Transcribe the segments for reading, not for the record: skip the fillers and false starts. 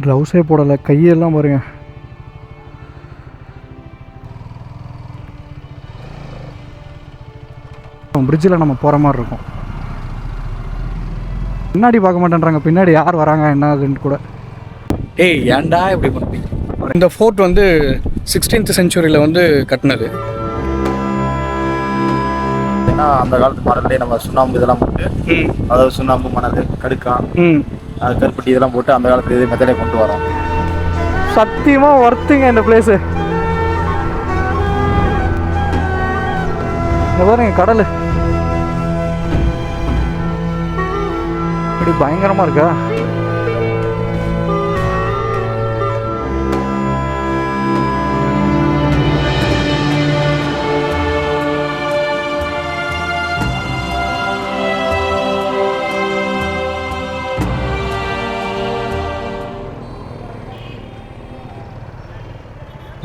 க்ளவுஸே போடலை, கையெல்லாம் பாருங்க. பிரிட்ஜில் நம்ம போகிற மாதிரி இருக்கும். பின்னாடி பார்க்க மாட்டேன்றாங்க, பின்னாடி யார் வராங்க என்னதுன்னு கூட. ஏய் ஏன்டா இப்படி பண்ணுறீங்க? இந்த ஃபோர்ட் வந்து 16th செஞ்சுரியில் வந்து கட்டினது. ஏன்னா அந்த காலத்து மாடல்லே நம்ம சுண்ணாம்பு இதெல்லாம் போட்டு, அதாவது சுண்ணாம்பு, மணல், கடுக்கான், கருப்பட்டி இதெல்லாம் போட்டு அந்த காலத்து இது மெத்தடே கொண்டு வரோம். சத்தியமாக ஒர்த்துங்க இந்த பிளேஸு. இந்த பாருங்க கடல் இப்படி பயங்கரமாக இருக்கா.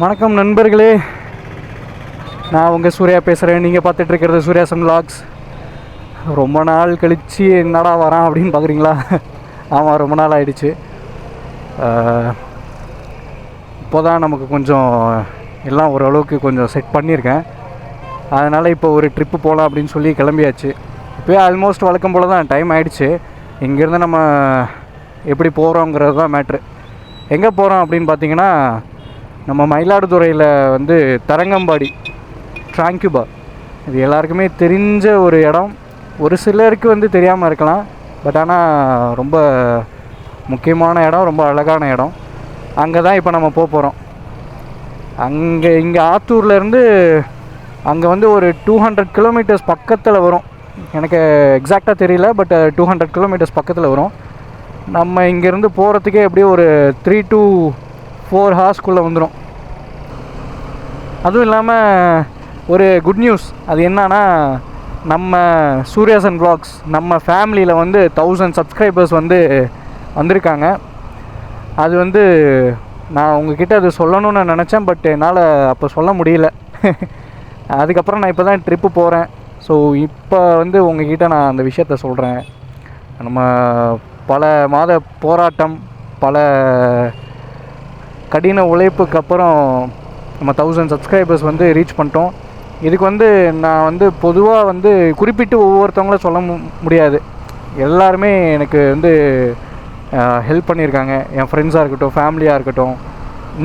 வணக்கம் நண்பர்களே, நான் உங்கள் சூர்யா பேசுகிறேன். நீங்கள் பார்த்துட்ருக்கிறது சூர்யாசன் விலாக்ஸ். ரொம்ப நாள் கழித்து என்னடா வரான் அப்படின்னு பார்க்குறீங்களா? ஆமாம், ரொம்ப நாள் ஆகிடுச்சு. இப்போ தான் நமக்கு கொஞ்சம் எல்லாம் ஓரளவுக்கு கொஞ்சம் செட் பண்ணியிருக்கேன். அதனால் இப்போ ஒரு ட்ரிப்பு போகலாம் அப்படின்னு சொல்லி கிளம்பியாச்சு. இப்போயே ஆல்மோஸ்ட் வழக்கம் போல் தான் டைம் ஆகிடுச்சு. இங்கேருந்து நம்ம எப்படி போகிறோங்கிறது தான் மேட்ரு. எங்கே போகிறோம் அப்படின்னு பார்த்தீங்கன்னா, நம்ம மயிலாடுதுறையில் வந்து தரங்கம்பாடி ட்ராங்குபா, இது எல்லாருக்குமே தெரிஞ்ச ஒரு இடம். ஒரு சிலருக்கு வந்து தெரியாமல் இருக்கலாம், பட் ஆனால் ரொம்ப முக்கியமான இடம், ரொம்ப அழகான இடம். அங்கே தான் இப்போ நம்ம போகிறோம். இங்கே ஆத்தூர்லேருந்து அங்கே வந்து ஒரு 200 கிலோமீட்டர்ஸ் பக்கத்தில் வரும். எனக்கு எக்ஸாக்டாக தெரியல, பட் 200 கிலோமீட்டர்ஸ் பக்கத்தில் வரும். நம்ம இங்கேருந்து போகிறதுக்கே எப்படியும் ஒரு 3 to 4 ஹார்ஸ்க்குள்ளே வந்துடும். அதுவும் இல்லாமல் ஒரு குட் நியூஸ், அது என்னன்னா, நம்ம சூர்யாசன் விலாக்ஸ் நம்ம ஃபேமிலியில் வந்து 1000 சப்ஸ்கிரைபர்ஸ் வந்து வந்திருக்காங்க. அது வந்து நான் உங்ககிட்ட அது சொல்லணும்னு நினச்சேன், பட் என்னால் அப்போ சொல்ல முடியல. அதுக்கப்புறம் நான் இப்போ தான் ட்ரிப்பு போகிறேன். ஸோ இப்போ வந்து உங்ககிட்ட நான் அந்த விஷயத்த சொல்கிறேன். நம்ம பல மாத போராட்டம், பல கடின உழைப்புக்கு அப்புறம் நம்ம 1000 சப்ஸ்கிரைபர்ஸ் வந்து ரீச் பண்ணிட்டோம். இதுக்கு வந்து நான் வந்து பொதுவாக வந்து குறிப்பிட்டு ஒவ்வொருத்தவங்களும் சொல்ல முடியாது. எல்லாருமே எனக்கு வந்து ஹெல்ப் பண்ணியிருக்காங்க. என் ஃப்ரெண்ட்ஸாக இருக்கட்டும், ஃபேமிலியாக இருக்கட்டும்,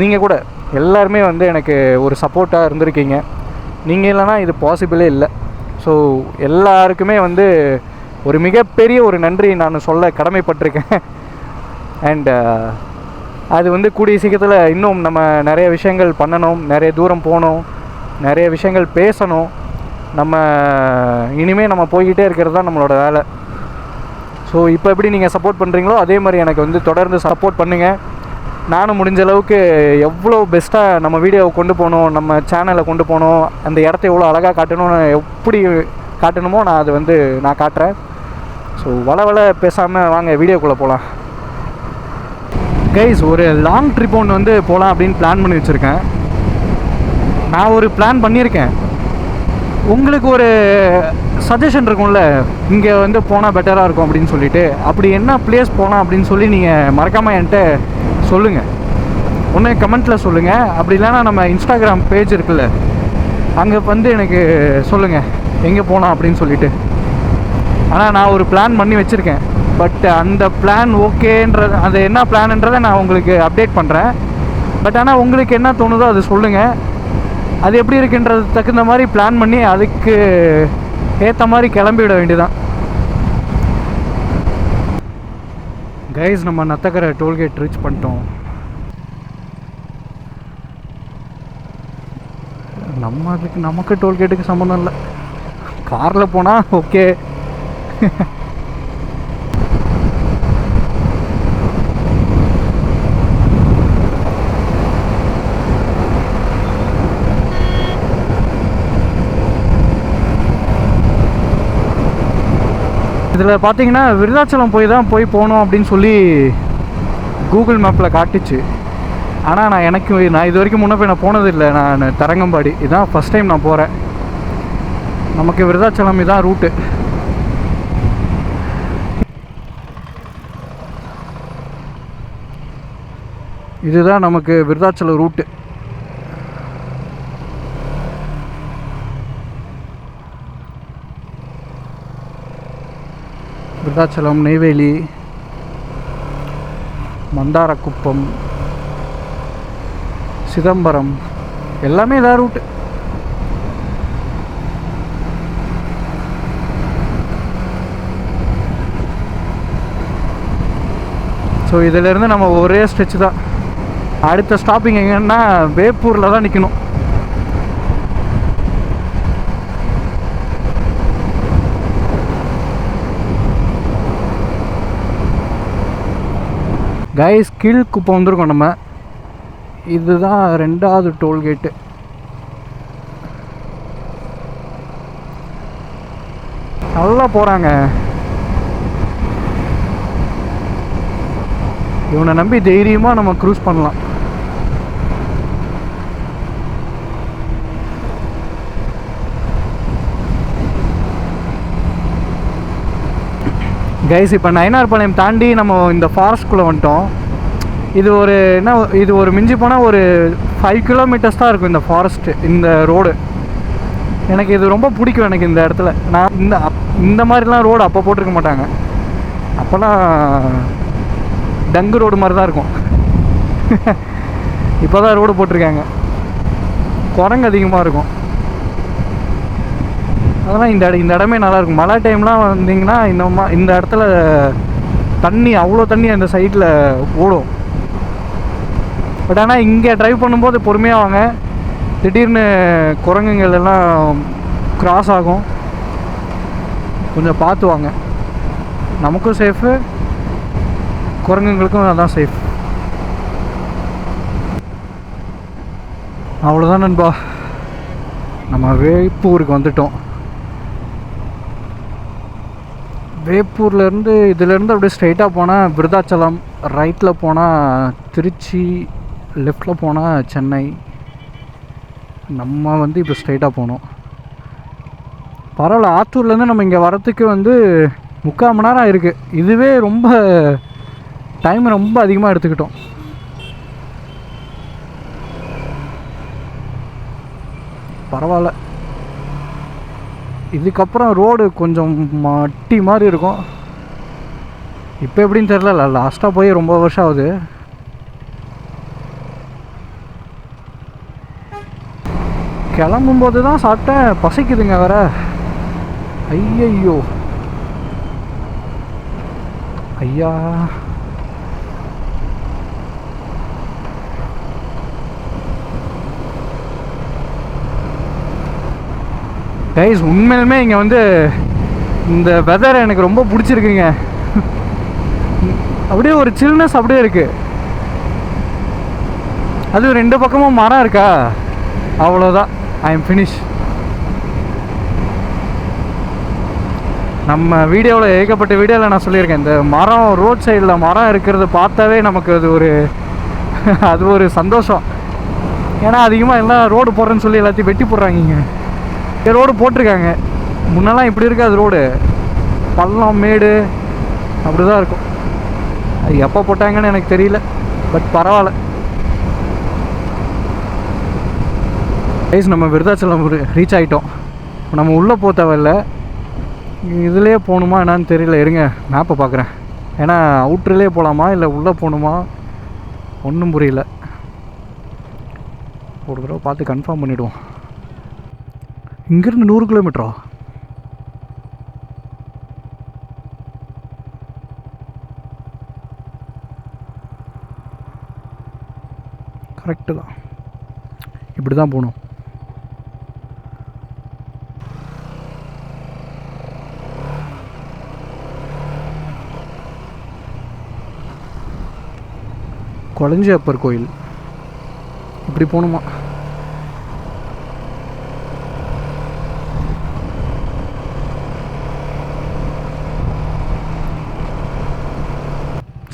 நீங்கள் கூட எல்லாருமே வந்து எனக்கு ஒரு சப்போர்ட்டாக இருந்திருக்கீங்க. நீங்கள் இல்லைனா இது பாசிபிளே இல்லை. ஸோ எல்லாருக்குமே வந்து ஒரு மிகப்பெரிய ஒரு நன்றி நான் சொல்ல கடமைப்பட்டிருக்கேன். அண்ட் அது வந்து கூடிய சீக்கிரத்தில் இன்னும் நம்ம நிறைய விஷயங்கள் பண்ணணும், நிறைய தூரம் போகணும், நிறைய விஷயங்கள் பேசணும். நம்ம இனிமேல் நம்ம போய்கிட்டே இருக்கிறது தான் நம்மளோட வேலை. ஸோ இப்போ எப்படி நீங்கள் சப்போர்ட் பண்ணுறீங்களோ அதே மாதிரி எனக்கு வந்து தொடர்ந்து சப்போர்ட் பண்ணுங்கள். நானும் முடிஞ்ச அளவுக்கு எவ்வளோ பெஸ்ட்டாக நம்ம வீடியோவை கொண்டு போகணும், நம்ம சேனலை கொண்டு போகணும், அந்த இடத்த எவ்வளோ அழகாக காட்டணும்னு எப்படி காட்டணுமோ நான் அது வந்து நான் காட்டுறேன். ஸோ வள பேசாமல் வாங்க வீடியோக்குள்ளே போகலாம். கைஸ், ஒரு லாங் ட்ரிப் ஒன்று வந்து போகலாம் அப்படின்னு பிளான் பண்ணி வச்சுருக்கேன். நான் ஒரு பிளான் பண்ணியிருக்கேன். உங்களுக்கு ஒரு சஜஷன் இருக்கும்ல, இங்கே வந்து போனால் பெட்டராக இருக்கும் அப்படின்னு சொல்லிட்டு, அப்படி என்ன பிளேஸ் போகலாம் அப்படின்னு சொல்லி நீங்கள் மறக்காமல் என்கிட்ட சொல்லுங்கள். ஒன்று கமெண்ட்டில் சொல்லுங்கள், அப்படி இல்லைனா நம்ம இன்ஸ்டாகிராம் பேஜ் இருக்குல்ல, அங்கே வந்து எனக்கு சொல்லுங்கள் எங்கே போகலாம் அப்படின்னு சொல்லிட்டு. ஆனால் நான் ஒரு பிளான் பண்ணி வச்சுருக்கேன். பட் அந்த பிளான் ஓகேன்றது, அது என்ன பிளான்ன்றதை நான் உங்களுக்கு அப்டேட் பண்ணுறேன். பட் ஆனால் உங்களுக்கு என்ன தோணுதோ அது சொல்லுங்கள். அது எப்படி இருக்குன்றது தகுந்த மாதிரி பிளான் பண்ணி அதுக்கு ஏற்ற மாதிரி கிளம்பிவிட வேண்டியதான். கைஸ், நம்ம நத்தக்கரை டோல்கேட் ரீச் பண்ணிட்டோம். நமக்கு டோல்கேட்டுக்கு சம்மந்தம் இல்லை. காரில் போனால் ஓகே. இதில் பார்த்தீங்கன்னா விருதாச்சலம் போய் போகணும் அப்படின்னு சொல்லி கூகுள் மேப்பில் காட்டுச்சு. ஆனால் நான் இது வரைக்கும் முன்னே போய் நான் போனதில்லை. நான் தரங்கம்பாடி இதுதான் ஃபஸ்ட் டைம் நான் போகிறேன். நமக்கு விருதாச்சலம் இதான் ரூட்டு. இதுதான் நமக்கு விருதாச்சலம் ரூட்டு. விருதாச்சலம், நெய்வேலி, மந்தாரக்குப்பம், சிதம்பரம் எல்லாமே இதான் ரூட்டு. ஸோ இதிலேருந்து நம்ம ஒரே ஸ்ட்ரெச் தான். அடுத்த ஸ்டாப்பிங் எங்கன்னா வேப்பூரில் தான் நிற்கணும். கைஸ், கீழ்குப்பம் வந்திருக்கோம் நம்ம. இதுதான் 2வது டோல்கேட்டு. நல்லா போகிறாங்க. இவனை நம்பி தைரியமாக நம்ம க்ரூஸ் பண்ணலாம். கைஸ், இப்போ நயினார்பாளையம் தாண்டி நம்ம இந்த ஃபாரஸ்ட்குள்ளே வந்துட்டோம். இது ஒரு மிஞ்சி போனால் ஒரு 5 கிலோமீட்டர்ஸ் தான் இருக்கும் இந்த ஃபாரஸ்ட்டு, இந்த ரோடு. எனக்கு இது ரொம்ப பிடிக்கும். எனக்கு இந்த இடத்துல நான் இந்த மாதிரிலாம் ரோடு அப்போ போட்டிருக்க மாட்டாங்க. அப்போல்லாம் டங்கு ரோடு மாதிரி தான் இருக்கும். இப்போ தான் ரோடு போட்டிருக்காங்க. குரங்கு அதிகமாக இருக்கும். அதெல்லாம் இந்த இடமே நல்லாயிருக்கும். மழை டைம்லாம் வந்தீங்கன்னா இந்த இடத்துல தண்ணி, அவ்வளோ தண்ணி அந்த சைடில் ஓடும். பட் ஆனால் இங்கே ட்ரைவ் பண்ணும்போது பொறுமையாக வாங்க. திடீர்னு குரங்குங்கள் எல்லாம் கிராஸ் ஆகும். கொஞ்சம் பார்த்து வாங்க. நமக்கும் சேஃபு, குரங்குங்களுக்கும் அதான் சேஃப். அவ்வளோதான் நண்பா, நம்ம வேப்பூருக்கு வந்துட்டோம். வேப்பூர்லேருந்து இதிலேருந்து அப்படியே ஸ்ட்ரைட்டாக போனால் விருதாச்சலம், ரைட்டில் போனால் திருச்சி, லெஃப்டில் போனால் சென்னை. நம்ம வந்து இப்போ ஸ்ட்ரைட்டாக போகணும். பரவாயில்ல, ஆத்தூர்லேருந்து நம்ம இங்கே வரத்துக்கு வந்து 3/4 மணி நேரம் இருக்குது. இதுவே ரொம்ப டைம் ரொம்ப அதிகமாக எடுத்துக்கிட்டோம். பரவாயில்ல. இதுக்கப்புறம் ரோடு கொஞ்சம் மட்டி மாதிரி இருக்கும். இப்போ எப்படின்னு தெரியல, லாஸ்ட்டாக போய் ரொம்ப வருஷம் ஆகுது. கிளம்பும்போது தான் சாப்பிட்டேன், பசிக்குதுங்க வேற. ஐயையோ, ஐயா. கைஸ், உண்மையிலுமே இங்கே வந்து இந்த வெதர் எனக்கு ரொம்ப பிடிச்சிருக்குங்க. அப்படியே ஒரு சில்னஸ் அப்படியே இருக்குது. அது 2 பக்கமும் மரம் இருக்கா, அவ்வளோதான். I am finish. நம்ம வீடியோவில், ஏகப்பட்ட வீடியோவில் நான் சொல்லியிருக்கேன், இந்த மரம், ரோட் சைடில் மரம் இருக்கிறது பார்த்தாவே நமக்கு அது ஒரு சந்தோஷம். ஏன்னா அதிகமாக எல்லாம் ரோடு போடுறேன்னு சொல்லி எல்லாத்தையும் வெட்டி போடுறாங்க. ரோடு போட்டிருக்காங்க, முன்னெல்லாம் இப்படி இருக்காது. ரோடு பள்ளம் மேடு அப்படி தான் இருக்கும். அது எப்போ போட்டாங்கன்னு எனக்கு தெரியல, பட் பரவாயில்ல. கைஸ், நம்ம விருதாச்சலம் ரீச் ஆகிட்டோம். நம்ம உள்ளே போக தேவையில்ல, இதுலேயே போகணுமா என்னான்னு தெரியல. இருங்க, மேப்பை பார்க்குறேன். ஏன்னா அவுட்ருலேயே போகலாமா இல்லை உள்ளே போகணுமா ஒன்றும் புரியல. ஒரு தடவை பார்த்து கன்ஃபார்ம் பண்ணிவிடுவோம். இங்கேருந்து 100 கிலோமீட்டரா? கரெக்டு தான், இப்படி தான் போகணும். கொளஞ்சியப்பர் கோயில் இப்படி போகணுமா?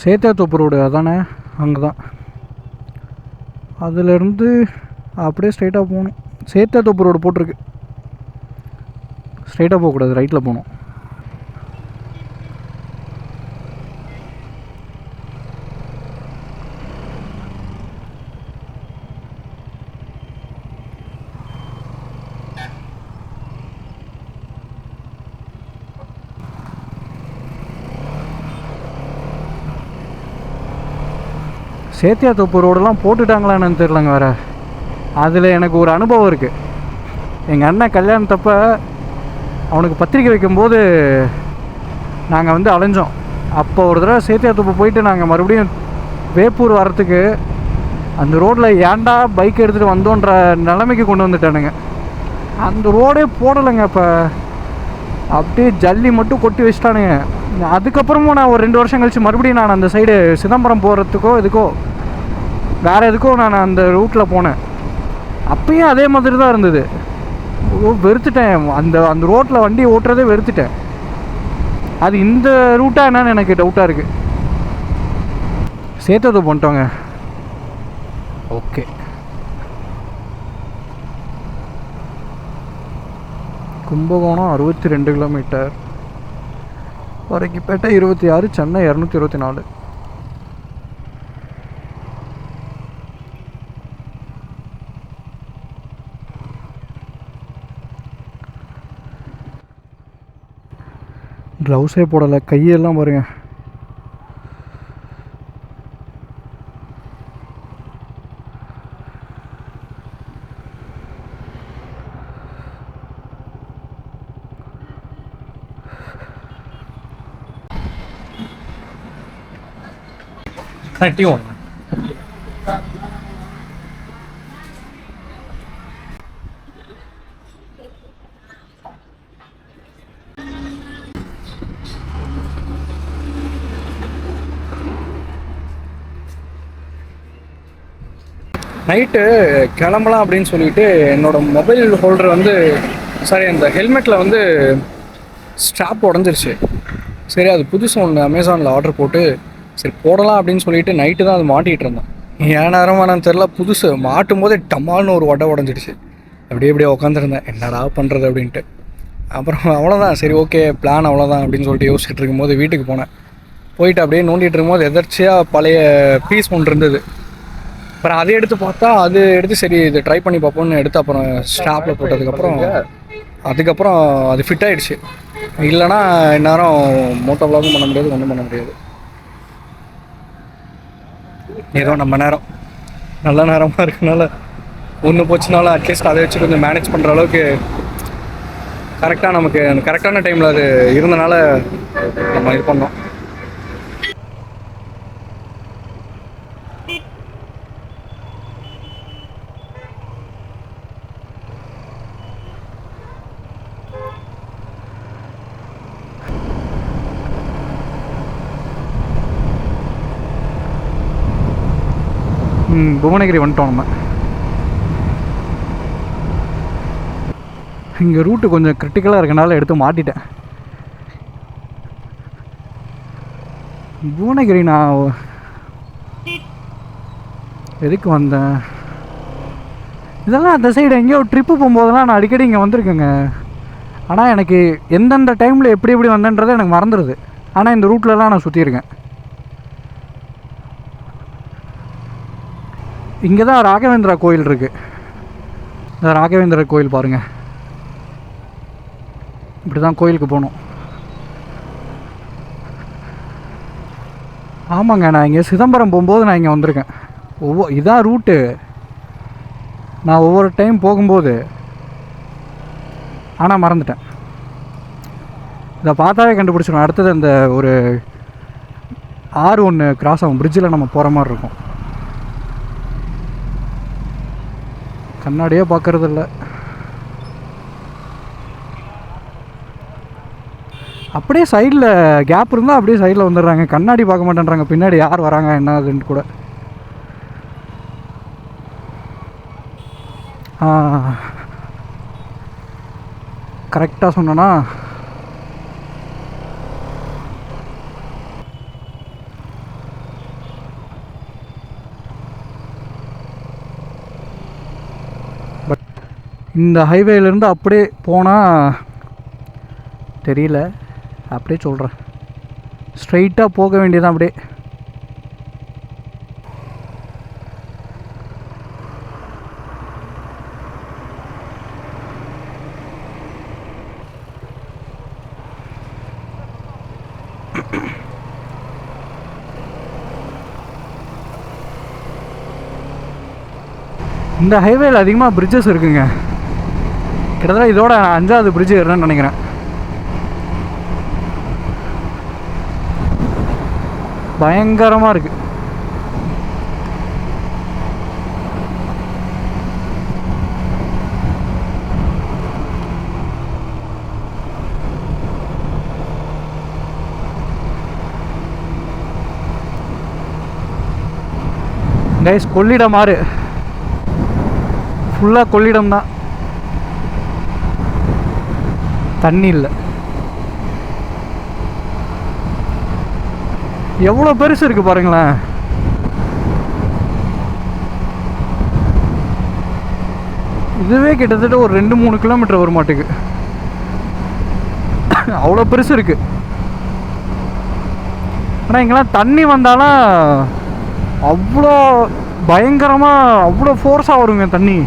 சேத்தியாத்தோப்பு ரோடு அதானே, அங்கே தான். அதிலேருந்து அப்படியே ஸ்ட்ரைட்டாக போகணும். சேத்தியாத்தோப்பு ரோடு போட்டிருக்கு. ஸ்ட்ரைட்டாக போகக்கூடாது, ரைட்டில் போகணும். சேத்தியாத்தோப்பு ரோடெல்லாம் போட்டுட்டாங்களான்னு தெரிலங்க வேறு. அதில் எனக்கு ஒரு அனுபவம் இருக்குது. எங்கள் அண்ணன் கல்யாணத்தப்போ அவனுக்கு பத்திரிக்கை வைக்கும்போது நாங்கள் வந்து அலைஞ்சோம். அப்போ ஒரு தடவை சேத்தியாத்தோப்பு போயிட்டு நாங்கள் மறுபடியும் வேப்பூர் வரத்துக்கு அந்த ரோட்டில் ஏன்டா பைக் எடுத்துகிட்டு வந்தோன்ற நிலைமைக்கு கொண்டு வந்துட்டானுங்க. அந்த ரோடே போடலைங்க. இப்போ அப்படியே ஜல்லி மட்டும் கொட்டி வச்சிட்டானுங்க. அதுக்கப்புறமும் நான் ஒரு 2 வருஷம் கழித்து மறுபடியும் நான் அந்த சைடு சிதம்பரம் போகிறதுக்கோ இதுக்கோ வேறு எதுக்கோ நான் அந்த ரூட்டில் போனேன். அப்பயும் அதே மாதிரி தான் இருந்தது. வெறுத்துட்டேன். அந்த ரோட்டில் வண்டி ஓட்டுறதே வெறுத்துட்டேன். அது இந்த ரூட்டாக என்னன்னு எனக்கு டவுட்டாக இருக்குது. சேர்த்தது பண்ணிட்டோங்க. ஓகே, கும்பகோணம் 62 கிலோமீட்டர், வரைக்குப்பேட்டை 26, சென்னை 224. க்ளவுஸே போடலை, கையெல்லாம் பாருங்க. T1. நைட்டு கிளம்பலாம் அப்படின்னு சொல்லிட்டு என்னோட மொபைல் ஹோல்டர் வந்து சாரி அந்த ஹெல்மெட்டில் வந்து ஸ்ட்ராப் உடஞ்சிருச்சு. சரி அது புதுசு ஒன்று அமேசானில் ஆர்டர் போட்டு சரி போடலாம் அப்படின்னு சொல்லிட்டு நைட்டு தான் அது மாட்டிகிட்டு இருந்தேன். ஏன் நேரமானு தெரில, புதுசு மாட்டும் போதே டமால்னு ஒரு வடை உடஞ்சிடுச்சு. அப்படியே உட்காந்துருந்தேன், என்னடா பண்ணுறது அப்படின்ட்டு. அப்புறம் அவ்வளோதான், சரி ஓகே பிளான் அவ்வளோதான் அப்படின்னு சொல்லிட்டு யோசிச்சுட்டு இருக்கும்போது வீட்டுக்கு போனேன். போயிட்டு அப்படியே நோண்டிகிட்டு இருக்கும்போது எதர்ச்சியாக பழைய பீஸ் ஒன்று இருந்தது. அப்புறம் அதை எடுத்து பார்த்தா அது எடுத்து சரி இது ட்ரை பண்ணி பார்ப்போம்னு எடுத்து அப்புறம் ஸ்டாப்பில் போட்டதுக்கப்புறம் அதுக்கப்புறம் அது ஃபிட் ஆகிடுச்சு. இல்லைனா இந்நேரம் மோட்டோ விளாகும் பண்ண முடியாது, ஒன்றும் பண்ண முடியாது. ஏதோ நம்ம நேரம் நல்ல நேரமாக இருக்கனால ஒன்று போச்சுனாலும் அட்லீஸ்ட் அதை வச்சு கொஞ்சம் மேனேஜ் பண்ணுற அளவுக்கு கரெக்டாக நமக்கு கரெக்டான டைமில் அது இருந்தனால நம்ம இது பண்ணோம். புவனகிரி வந்துட்டோம் நம்ம. இங்கே ரூட்டு கொஞ்சம் கிரிட்டிக்கலாக இருக்கனால எடுத்து மாட்டிட்டேன். புவனகிரி நான் எதுக்கு வந்தேன்? இதெல்லாம் அந்த சைடு எங்கேயோ ட்ரிப்பு போகும்போதெல்லாம் நான் அடிக்கடி இங்கே வந்திருக்கேங்க. ஆனால் எனக்கு எந்தெந்த டைமில் எப்படி எப்படி வந்தேன்றதை எனக்கு மறந்துடுது. ஆனால் இந்த ரூட்லலாம் நான் சுற்றியிருக்கேன். இங்கே தான் ராகவேந்திரா கோயில் இருக்குது. இந்த ராகவேந்திரா கோயில் பாருங்கள். இப்படி தான் கோயிலுக்கு போகணும். ஆமாங்க, நான் இங்கே சிதம்பரம் போகும்போது நான் இங்கே வந்திருக்கேன். இதான் ரூட்டு. நான் ஒவ்வொரு டைம் போகும்போது ஆனால் மறந்துட்டேன். இதை பார்த்தாவே கண்டுபிடிச்சிடும். அடுத்தது அந்த ஒரு ஆறு ஒன்று கிராஸ் ஆகும், பிரிட்ஜில் நம்ம போகிற மாதிரி இருக்கும். கண்ணாடியே பார்க்கறதில்ல. அப்படியே சைடில் கேப் இருந்தால் அப்படியே சைடில் வந்துடுறாங்க. கண்ணாடி பார்க்க மாட்டேன்றாங்க, பின்னாடி யார் வராங்க என்னதுன்னு கூட. கரெக்டாக சொன்னேன்னா பட் இந்த ஹைவேலேருந்து அப்படியே போனால் தெரியல, அப்படியே சொல்கிறேன். ஸ்ட்ரைட்டாக போக வேண்டியதான் அப்படியே. இந்த ஹைவேல அதிகமாக பிரிட்ஜஸ் இருக்குங்க. கிட்டத்தட்ட இதோட 5வது பிரிட்ஜ் ஏறுறேன்னு நினைக்கிறேன். பயங்கரமாக இருக்கு. கைஸ் கொள்ளிடம் ஆறு ஃபுல்லாக கொள்ளிடம் தான், தண்ணி இல்லை. எவ்வளோ பெருசு இருக்கு பாருங்களேன். இதுவே கிட்டத்தட்ட ஒரு 2-3 கிலோமீட்டர் வர மாட்டுக்கு, அவ்வளோ பெருசு இருக்கு. ஆனால் இங்கெல்லாம் தண்ணி வந்தாலும் அவ்வளோ பயங்கரமாக அவ்வளோ ஃபோர்ஸாக வருங்க தண்ணி.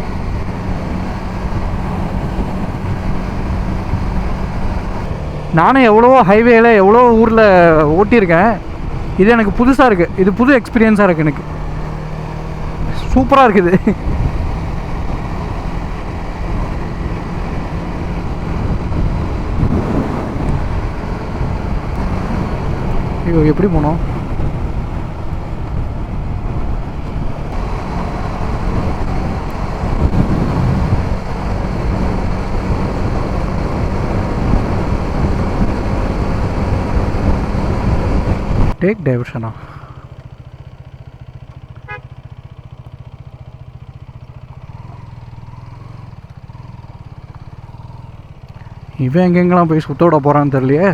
நானும் எவ்வளோ ஹைவேல எவ்வளோ ஊரில் ஓட்டியிருக்கேன். இது எனக்கு புதுசாக இருக்குது. இது புது எக்ஸ்பீரியன்ஸாக இருக்குது. எனக்கு சூப்பராக இருக்குது. ஐயோ எப்படி போனோம்? டேக் டைவர்ஷனா? இவன் எங்கெங்கெல்லாம் போய் சுத்த விட போகிறான்னு தெரியலையே.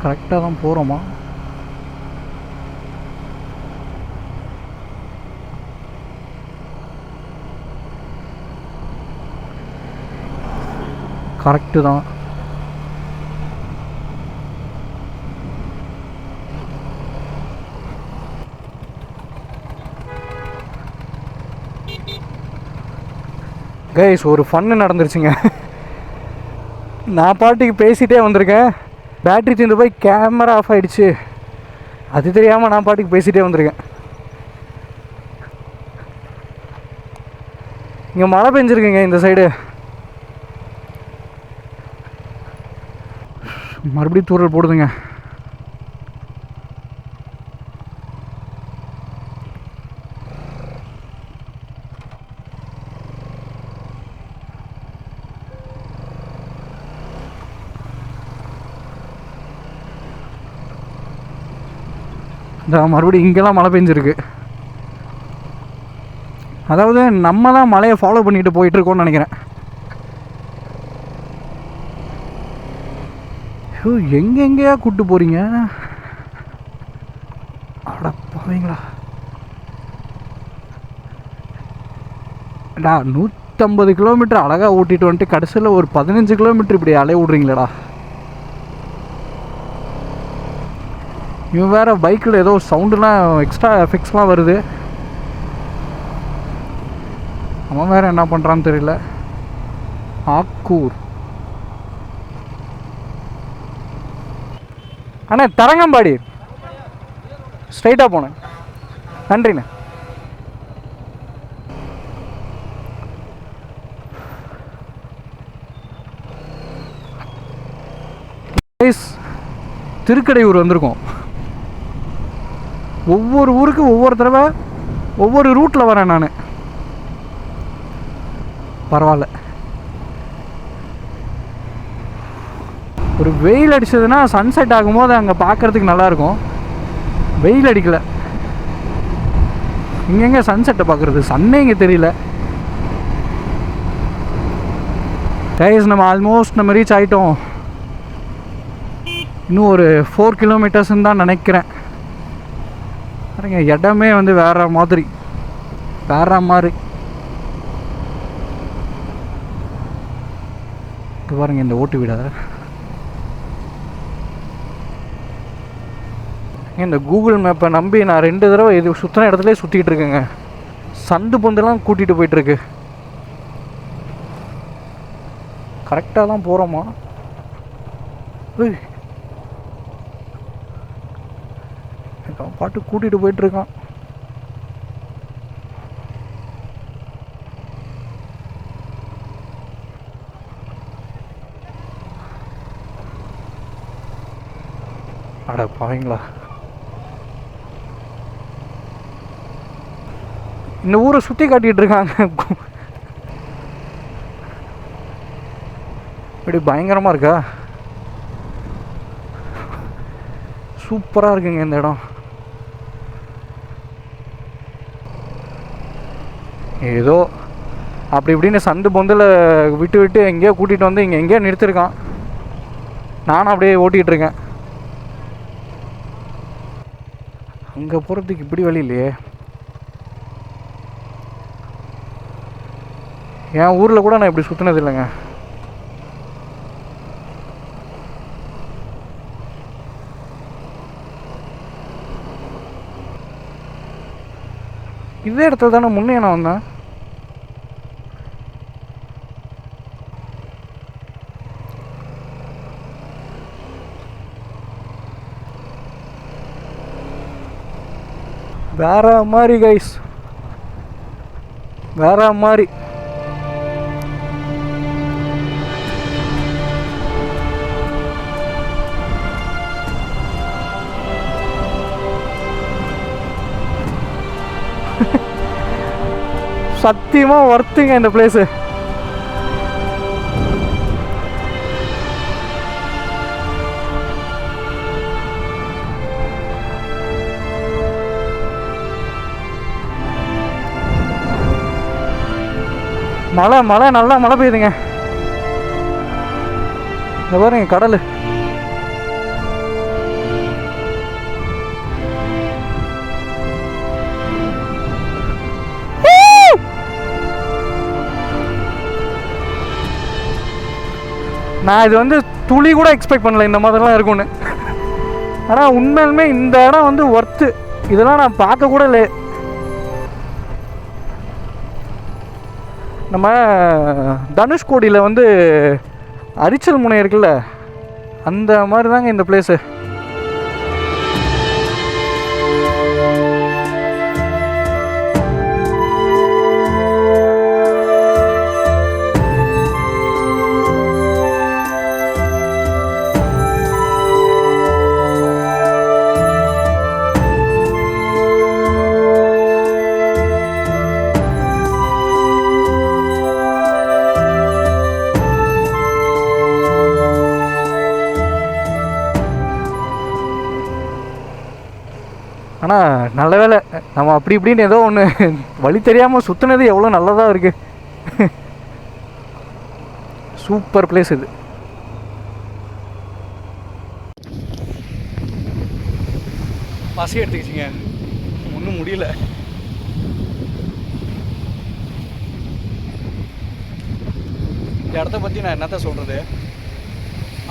கரெக்டாக தான் போகிறோமா? கரெக்டு தான். கைஸ் ஒரு ஃபன்னு நடந்துருச்சுங்க. நான் பாட்டுக்கு பேசிகிட்டே வந்திருக்கேன், பேட்ரி தீர்ந்து போய் கேமரா ஆஃப் ஆகிடுச்சு. அது தெரியாமல் நான் பாட்டுக்கு பேசிகிட்டே வந்திருக்கேன். இங்கே மழை பெஞ்சிருக்குங்க இந்த சைடு. மறுபடியும் தூரல் போடுதுங்க. மறுபடியும் இங்கெல்லாம் மழை பெஞ்சிருக்கு. அதாவது நம்ம தான் மழையை ஃபாலோ பண்ணிட்டு போயிட்டு இருக்கோம்னு நினைக்கிறேன். எங்கெங்கேயா கூப்பிட்டு போகிறீங்க? அட போவீங்களா டா. 150 கிலோமீட்டர் அழகாக ஓட்டிட்டு வந்துட்டு கடைசியில் ஒரு 15 கிலோமீட்டர் இப்படி அலைய விட்றீங்களேடா. இவன் வேறு பைக்கில் ஏதோ சவுண்டுலாம் எக்ஸ்ட்ரா எஃபெக்ட்ஸ்லாம் வருது. அவன் வேறு என்ன பண்ணுறான்னு தெரியல. ஆக்கூர் அண்ணா, தரங்கம்பாடி ஸ்ட்ரைட்டாக போனேன். நன்றிண்ணே. திருக்கடையூர் வந்திருக்கோம். ஒவ்வொரு ஊருக்கு ஒவ்வொரு தடவை ஒவ்வொரு ரூட்டில் வரேன் நான். பரவாயில்ல. ஒரு வெயில் அடிச்சதுன்னா சன்செட் ஆகும்போது அங்கே பார்க்குறதுக்கு நல்லாயிருக்கும். வெயில் அடிக்கலை. இங்கெங்கே சன்செட்டை பார்க்குறது? சன்னே இங்கே தெரியல. கைஸ் நம்ம ஆல்மோஸ்ட் நம்ம ரீச் ஆகிட்டோம். இன்னும் ஒரு 4 கிலோமீட்டர்ஸ்ன்னு தான் நினைக்கிறேன். பாருங்க இடமே வந்து வேற மாதிரி. பாருங்க இந்த ஓட்டு வீடா. இந்த கூகுள் மேப்பை நம்பி நான் 2 தடவை இது சுற்றின இடத்துல சுற்றிக்கிட்டு இருக்கேங்க. சந்து பொந்தெல்லாம் கூட்டிகிட்டு போயிட்டுருக்கு. கரெக்டாக தான் போகிறோமா? அவன் பாட்டு கூட்டிகிட்டு போயிட்டுருக்கான். அட பாவீங்களா, இந்த ஊரை சுற்றி காட்டிகிட்டு இருக்காங்க. இப்படி பயங்கரமாக இருக்கா? சூப்பராக இருக்குங்க இந்த இடம். ஏதோ அப்படி இப்படின்னு சந்து பொந்தில் விட்டு விட்டு எங்கேயோ கூட்டிகிட்டு வந்து இங்கே எங்கேயோ நிறுத்திருக்கான். நானும் அப்படியே ஓட்டிகிட்டு இருக்கேன். அங்கே போகிறதுக்கு இப்படி வழி இல்லையே. என் ஊரில் கூட நான் இப்படி சுற்றினது இல்லைங்க. இதே இடத்துல தானே முன்னே நான் வந்தேன். வேற மாதிரி கைஸ், வேற மாதிரி. சத்தியமா ஒர்த்துங்க இந்த பிளேஸு. மழை மழை நல்லா மழை பெய்யுதுங்க. இந்த பாருங்க கடல். நான் இது வந்து துளி கூட எக்ஸ்பெக்ட் பண்ணல இந்த மாதிரிலாம் இருக்கும்னு. ஆனால் உண்மையிலுமே இந்த இடம் வந்து ஒர்த்து. இதெல்லாம் நான் பார்க்க கூட இல்லை. நம்ம தனுஷ்கோடியில் வந்து அரிச்சல் முனை இருக்குல்ல, அந்த மாதிரி தாங்க இந்த பிளேஸு. ஆனால் நல்ல வேலை நம்ம அப்படி இப்படின்னு ஏதோ ஒன்று வழி தெரியாமல் சுற்றுனது எவ்வளோ நல்லதாக இருக்குது. சூப்பர் பிளேஸ் இது. பசி எடுத்துக்கிச்சிங்க, ஒன்றும் முடியல. இந்த இடத்த பற்றி நான் என்னத்த சொல்கிறது,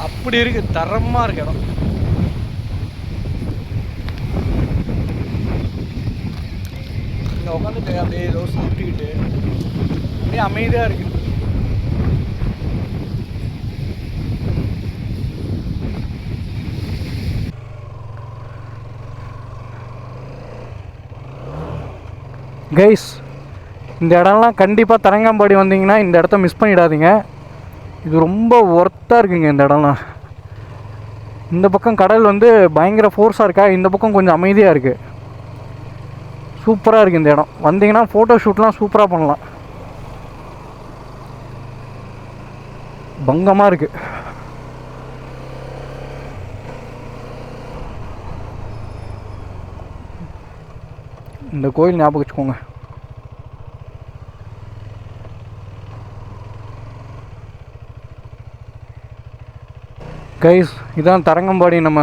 அப்படி இருக்குது, தரமாக இருக்கு இடம். இங்கே உட்காந்துட்டு அப்படியே ஏதோ சாப்பிட்டுக்கிட்டு அப்படியே அமைதியாக இருக்குது. கைஸ், இந்த இடம்லாம் கண்டிப்பாக தரங்கம்பாடி வந்தீங்கன்னா இந்த இடத்த மிஸ் பண்ணிடாதீங்க. இது ரொம்ப ஒர்த்தாக இருக்குங்க இந்த இடம்லாம். இந்த பக்கம் கடல் வந்து பயங்கர ஃபோர்ஸாக இருக்கா, இந்த பக்கம் கொஞ்சம் அமைதியாக இருக்குது. சூப்பராக இருக்குது இந்த இடம். வந்தீங்கன்னா ஃபோட்டோ ஷூட்லாம் சூப்பராக பண்ணலாம். பங்கமாக இருக்குது. இந்த கோயில் ஞாபகம் வச்சுக்கோங்க. கைஸ், இதான் தரங்கம்பாடி. நம்ம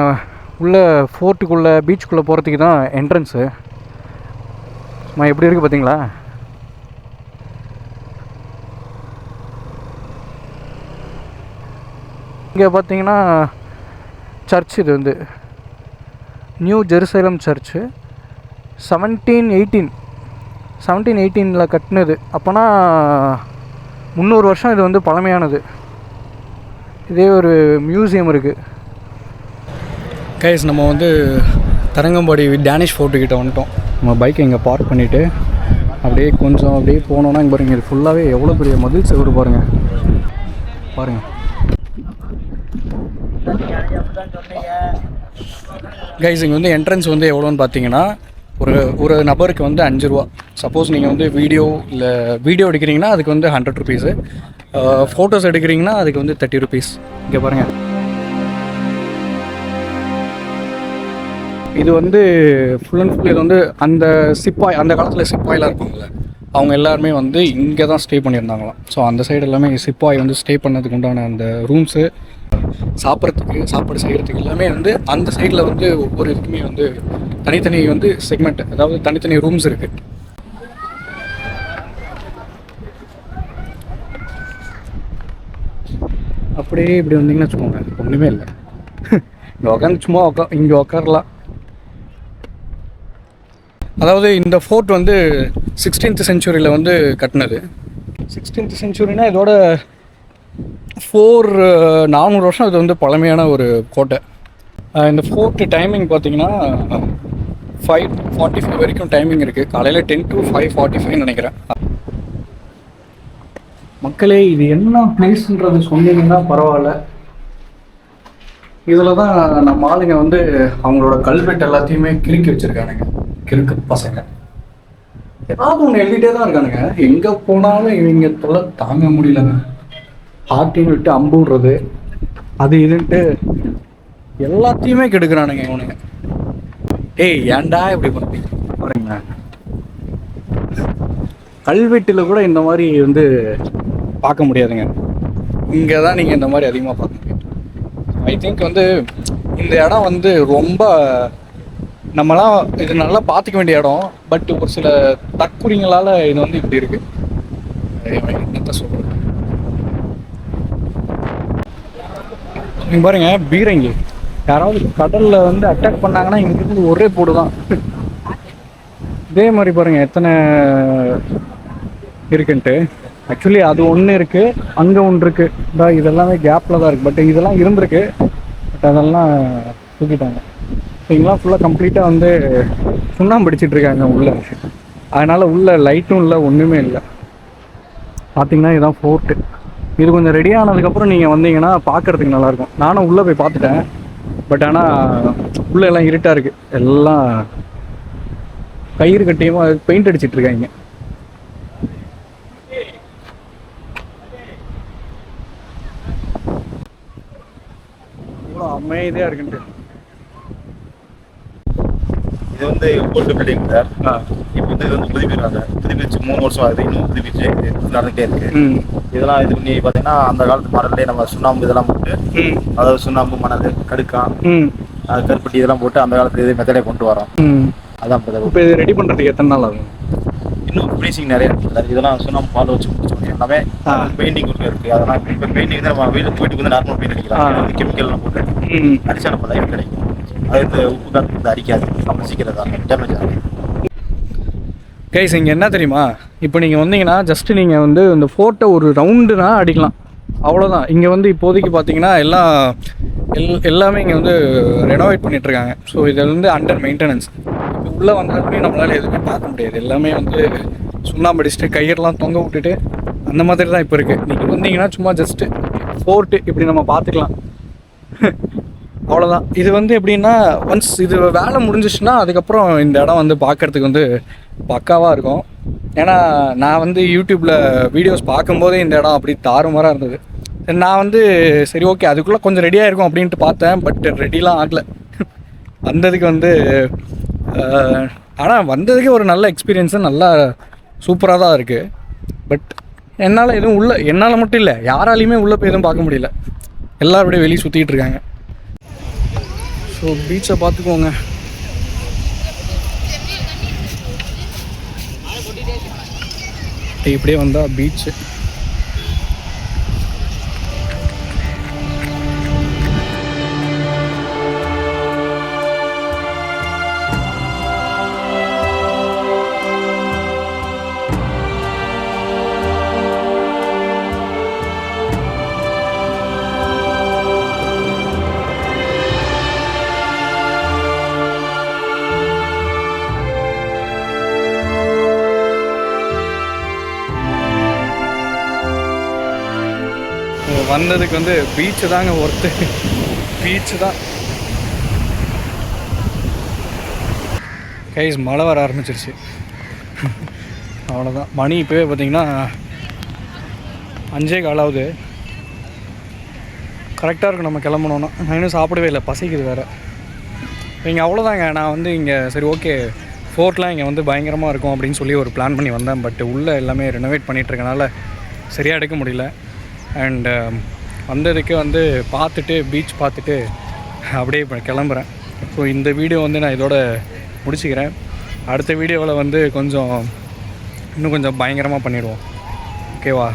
உள்ளே ஃபோர்ட்டுக்குள்ளே பீச்சுக்குள்ளே போகிறதுக்கு தான் என்ட்ரன்ஸு. எப்படி இருக்குது பார்த்தீங்களா? இங்கே பார்த்தீங்கன்னா சர்ச், இது வந்து நியூ ஜெருசலம் சர்ச்சு. 1718 கட்டினது. அப்போனா 300 வருஷம் இது வந்து பழமையானது. இதே ஒரு மியூசியம் இருக்குது. கைஸ், நம்ம வந்து தரங்கம்பாடி டேனிஷ் ஃபோர்ட்டுக்கிட்ட வந்துட்டோம். நம்ம பைக்கை இங்கே பார்க் பண்ணிவிட்டு அப்படியே கொஞ்சம் அப்படியே போனோன்னா இங்கே பாருங்கள், இது ஃபுல்லாகவே எவ்வளோ பெரிய மதில் செவரு பாருங்கள். கைஸ் இங்கே வந்து என்ட்ரன்ஸ் வந்து எவ்வளோன்னு பார்த்தீங்கன்னா ஒரு நபருக்கு வந்து 5 ரூபா. சப்போஸ் நீங்கள் வந்து வீடியோ எடுக்கிறீங்கன்னா அதுக்கு வந்து 100 ருபீஸு, ஃபோட்டோஸ் எடுக்கிறீங்கன்னா அதுக்கு வந்து 30 ருபீஸ். இங்கே பாருங்கள், இது வந்து ஃபுல் அண்ட் ஃபுல் இது வந்து அந்த அந்த காலத்தில் சிப்பாயெலாம் இருப்பாங்கள்ல, அவங்க எல்லாருமே வந்து இங்கே தான் ஸ்டே பண்ணியிருந்தாங்களாம். ஸோ அந்த சைடு எல்லாமே சிப்பாய் வந்து ஸ்டே பண்ணதுக்கு உண்டான அந்த ரூம்ஸு, சாப்பாடு செய்கிறதுக்கு எல்லாமே வந்து அந்த சைடில் வந்து ஒவ்வொரு இதுக்குமே வந்து தனித்தனி வந்து செக்மெண்ட், அதாவது தனித்தனி ரூம்ஸ் இருக்குது. அப்படியே இப்படி வந்தீங்கன்னு வச்சுக்கோங்க, ஒன்றுமே இல்லை. இங்கே உட்காந்து சும்மா இங்கே உட்காரலாம். அதாவது இந்த ஃபோர்ட் வந்து 16th செஞ்சுரியில் வந்து கட்டினது. 16th செஞ்சுரினா இதோட 400 வருஷம் இது வந்து பழமையான ஒரு கோட்டை. இந்த ஃபோர்ட்டு டைமிங் பார்த்தீங்கன்னா 5:45 வரைக்கும் டைமிங் இருக்குது. காலையில் 10 to 5:45 நினைக்கிறேன். மக்களே, இது என்ன பிளேஸ்ன்றது சொன்னீங்கன்னா பரவாயில்ல. இதில் தான் நம்ம ஆளுங்க வந்து அவங்களோட கல்வெட்டு எல்லாத்தையுமே கிறுக்கி வச்சுருக்கானுங்க. கிறுக்கு பசங்க ஏதாவது ஒன்று எழுதிட்டே தான் இருக்கானுங்க. எங்கே போனாலும் இவங்க தொல்லை தாங்க முடியலங்க. ஹார்ட்டின்னு விட்டு அம்புடுறது அது இதுன்ட்டு எல்லாத்தையுமே கெடுக்கிறானுங்க இவனுங்க. ஏன்டா இப்படி பண்ணுறீங்க பாருங்க. கல்வெட்டில் கூட இந்த மாதிரி வந்து பார்க்க முடியாதுங்க. இங்கே தான் நீங்கள் இந்த மாதிரி அதிகமாக பார்க்க முடியும். ஐ திங்க் வந்து இந்த இடம் வந்து ரொம்ப நம்மளாம் இது நல்லா பார்த்துக்க வேண்டிய இடம். பட் ஒரு சில தற்குறிங்களால் இது வந்து இப்படி இருக்குது. என்னத்த சொல்கிறது, நீங்கள் பாருங்கள், பீரங்கி யாராவது கடலில் வந்து அட்டாக் பண்ணாங்கன்னா இங்கிருந்து ஒரே போடு தான். இதே மாதிரி பாருங்கள் எத்தனை இருக்குன்ட்டு. ஆக்சுவலி அது ஒன்று இருக்குது, அங்கே ஒன்று இருக்குது. இதெல்லாமே கேப்பில் தான் இருக்குது. பட் இதெல்லாம் இருந்திருக்கு, பட் அதெல்லாம் தூக்கிட்டாங்க. இங்கெல்லாம் ஃபுல்லாக கம்ப்ளீட்டாக வந்து சுண்ணாம்பு அடிச்சிட்ருக்காங்க உள்ளே. அதனால் உள்ளே லைட்டும் இல்லை, ஒன்றுமே இல்லை. பார்த்தீங்கன்னா இதுதான் ஃபோர்ட்டு. இது கொஞ்சம் ரெடி ஆனதுக்கப்புறம் நீங்கள் வந்தீங்கன்னா பார்க்குறதுக்கு நல்லாயிருக்கும். நானும் உள்ளே போய் பார்த்துட்டேன். பட் ஆனால் உள்ளே எல்லாம் இருட்டாக இருக்குது. எல்லாம் கயிறு கட்டியும் பெயிண்ட் அடிச்சிட்ருக்காங்க. அமைதியாக இருக்குன்ட்டு. இது வந்து ஓல்டு பில்டிங் சார். இப்போ வந்து இது வந்து புதுப்பிச்சு 3 வருஷம் ஆகுது. இன்னும் புதுப்பிச்சு நடந்துகிட்டே இருக்கு. இதெல்லாம் இது பண்ணி பார்த்தீங்கன்னா அந்த காலத்து மாடல்லே நம்ம சுண்ணாம்பு இதெல்லாம் போட்டு, அதாவது சுண்ணாம்பு, மணல், கடுக்கா, கருப்பட்டி இதெல்லாம் போட்டு அந்த காலத்து இது மெத்தடே கொண்டு வரோம். அதான் இப்போ இது ரெடி பண்ணுறதுக்கு எத்தனை நாள் ஆகும்? இன்னும் ஃபினிஷிங் நிறைய இருக்குது சார். இதெல்லாம் சுண்ணாம்பு பால் வச்சு முடிச்சோம். எல்லாமே பெயிண்டிங் ஒர்க் இருக்குது. அதெல்லாம் இப்போ பெயிண்டிங் தான் நம்ம வீட்டுக்கு வந்து நார்மல் பெயிண்ட் அடிக்கலாம். கெமிக்கல்லாம் போட்டு அடிச்சா நம்ம லைஃப் கிடைக்கும். அது இந்த உப்பு காற்று வந்து அடிக்காது, நம்ம சீக்கிரம் டேமேஜ் ஆகும். கைஸ் இங்கே என்ன தெரியுமா, இப்போ நீங்கள் வந்தீங்கன்னா ஜஸ்ட்டு நீங்கள் வந்து இந்த ஃபோர்ட்டை ஒரு ரவுண்டுனா அடிக்கலாம், அவ்வளோதான். இங்கே வந்து இப்போதைக்கு பார்த்தீங்கன்னா எல்லாமே இங்கே வந்து ரெனோவேட் பண்ணிகிட்ருக்காங்க. ஸோ இதில் வந்து அண்டர் மெயின்டெனன்ஸ். இப்போ உள்ளே வந்தாலுமே நம்மளால் எதுவுமே பார்க்க முடியாது. எல்லாமே வந்து சுண்ணாம்பு அடிச்சுட்டு கயிறெல்லாம் தொங்க விட்டுட்டு அந்த மாதிரி தான் இப்போ இருக்குது. நீங்கள் வந்தீங்கன்னா சும்மா ஜஸ்ட்டு ஃபோர்ட்டு இப்படி நம்ம பார்த்துக்கலாம், அவ்வளோதான். இது வந்து எப்படின்னா ஒன்ஸ் இது வேலை முடிஞ்சிச்சுன்னா அதுக்கப்புறம் இந்த இடம் வந்து பார்க்குறதுக்கு வந்து பக்காவாக இருக்கும். ஏன்னா நான் வந்து யூடியூப்பில் வீடியோஸ் பார்க்கும்போதே இந்த இடம் அப்படி தாறுமாறாக இருந்தது. நான் வந்து சரி ஓகே அதுக்குள்ளே கொஞ்சம் ரெடியாக இருக்கும் அப்படின்ட்டு பார்த்தேன். பட் ரெடிலாம் ஆகலை. வந்ததுக்கு வந்து ஆனால் வந்ததுக்கே ஒரு நல்ல எக்ஸ்பீரியன்ஸு, நல்லா சூப்பராக தான் இருக்குது. பட் என்னால் எதுவும் என்னால் மட்டும் இல்லை, யாராலையுமே உள்ளே போய் எதுவும் பார்க்க முடியல. எல்லோரும் அப்படியே வெளியே சுற்றிட்டு இருக்காங்க. ஸோ பீச்சை பார்த்துக்கோங்க. இப்படியே வந்தால் பீச்சு. வந்ததுக்கு வந்து பீச்சு தாங்க ஒர்த்து. பீச்சு தான். கைஸ் மழை வர ஆரம்பிச்சிருச்சு. அவ்வளோதான். மணி இப்போவே பார்த்தீங்கன்னா 5:15 கரெக்டாக இருக்கும் நம்ம கிளம்பணுன்னா. நான் இன்னும் சாப்பிடவே இல்லை, பசிக்குது வேறு. இங்கே அவ்வளோதாங்க. நான் வந்து இங்கே சரி ஓகே ஃபோர்ட்லாம் இங்கே வந்து பயங்கரமாக இருக்கும் அப்படின்னு சொல்லி ஒரு பிளான் பண்ணி வந்தேன். பட் உள்ளே எல்லாமே ரெனோவேட் பண்ணிகிட்ருக்கனால சரியாக எடுக்க முடியல. அண்டு வந்ததுக்கு வந்து பார்த்துட்டு பீச் பார்த்துட்டு அப்படியே இப்போ கிளம்புறேன். ஸோ இந்த வீடியோ வந்து நான் இதோட முடிச்சுக்கிறேன். அடுத்த வீடியோவில் வந்து இன்னும் கொஞ்சம் பயங்கரமாக பண்ணிடுவோம். ஓகேவா?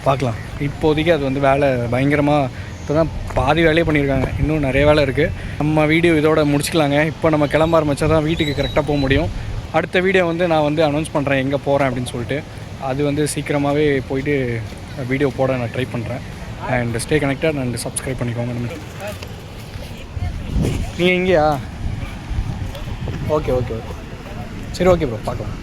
பார்க்கலாம். இப்போதைக்கு அது வந்து வேலை பயங்கரமாக இப்போ தான் பாதி வேலையே பண்ணியிருக்காங்க. இன்னும் நிறைய வேலை இருக்குது. நம்ம வீடியோ இதோட முடிச்சுக்கலாங்க. இப்போ நம்ம கிளம்ப ஆரம்பித்தா தான் வீட்டுக்கு கரெக்டாக போக முடியும். அடுத்த வீடியோ வந்து நான் வந்து அனௌன்ஸ் பண்ணுறேன் எங்கே போகிறேன் அப்படின்னு சொல்லிட்டு. அது வந்து சீக்கிரமாகவே போயிட்டு வீடியோ போட நான் ட்ரை பண்ணுறேன். And stay connected and subscribe பண்ணிக்கோங்க. நீங்கள் எங்கேயா? ஓகே ஓகே ஓகே சரி ஓகே ப்ரோ பார்க்கலாம்.